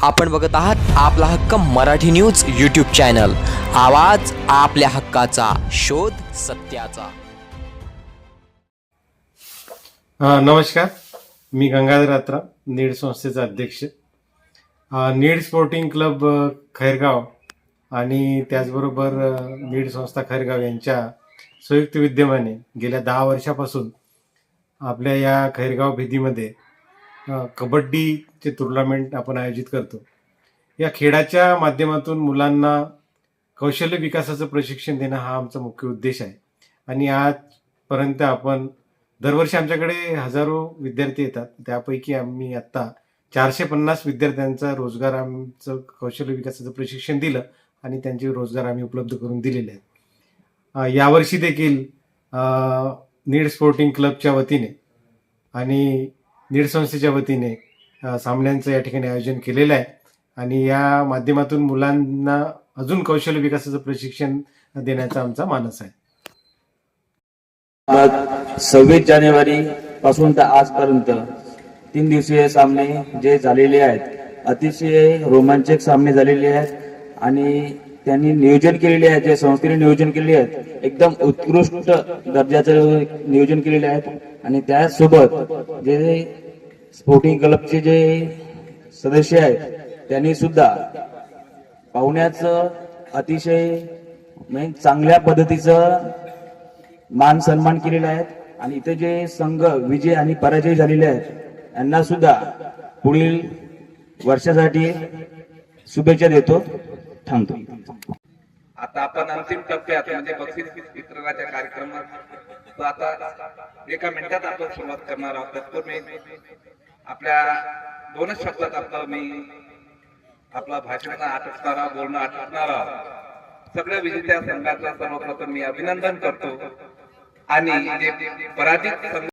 आपण बघत आहात आपला हक्क मराठी न्यूज यूट्यूब चॅनल। आवाज आपल्या हक्काचा, शोध सत्याचा। नमस्कार, मी गंगाधर अत्रा, नीड संस्थेचा अध्यक्ष। नीड स्पोर्टिंग क्लब खैरगाव आणि त्याचबरोबर नीड संस्था खैरगाव यांच्या संयुक्त विद्यमाने गेल्या 10 वर्षापासून आपल्या या खैरगाव भेदीमध्ये कबड्डीचे टुर्नामेंट आपण आयोजित करतो। या खेळाच्या माध्यमातून मुलांना कौशल्य विकासाचं प्रशिक्षण देणं हा आमचा मुख्य उद्देश आहे। आणि आजपर्यंत आपण दरवर्षी आमच्याकडे हजारो विद्यार्थी येतात, त्यापैकी आम्ही आत्ता 450 विद्यार्थ्यांचा रोजगार, आमचं कौशल्य विकासाचं प्रशिक्षण दिलं आणि त्यांचे रोजगार आम्ही उपलब्ध करून दिलेले आहेत। यावर्षी देखील नीड स्पोर्टिंग क्लबच्या वतीने आणि नीड संस्थेच्या वतीने सामन्यांचं या ठिकाणी आयोजन केलेलं आहे आणि या माध्यमातून मुलांना अजून कौशल्य विकासाचं प्रशिक्षण देण्याचा आमचा मानस आहे। 26 जानेवारी पासून तर आजपर्यंत 3 दिवसीय सामने जे झालेले आहेत, अतिशय रोमांचक सामने झालेले आहेत आणि त्यांनी नियोजन केलेले आहे, जे संस्थेने नियोजन केलेले आहेत, एकदम उत्कृष्ट दर्जाचं नियोजन केलेले आहेत। आणि त्यासोबत जे स्पोर्टिंग क्लबचे जे सदस्य आहेत त्यांनी सुद्धा पाहुण्याचं अतिशय चांगल्या पद्धतीचं मान सन्मान केलेला आहे। आणि इथे जे संघ विजय आणि पराजय झालेले आहेत यांना सुद्धा पुढील वर्षासाठी शुभेच्छा देतो। थांबतो। आता आपण अंतिम टप्प्यात म्हणजे बक्षीस वितरणाच्या कार्यक्रमात, तर आता एका मिनिटात आपण सुरुवात करणार आहोत। तत्पूर्वी आपल्या 2च शब्दात आपला भाषण आटोपणारा, बोलणं आटोपणारा सगळ्या विजेत्या संघाचा सर्वप्रथम मी अभिनंदन करतो आणि पराजित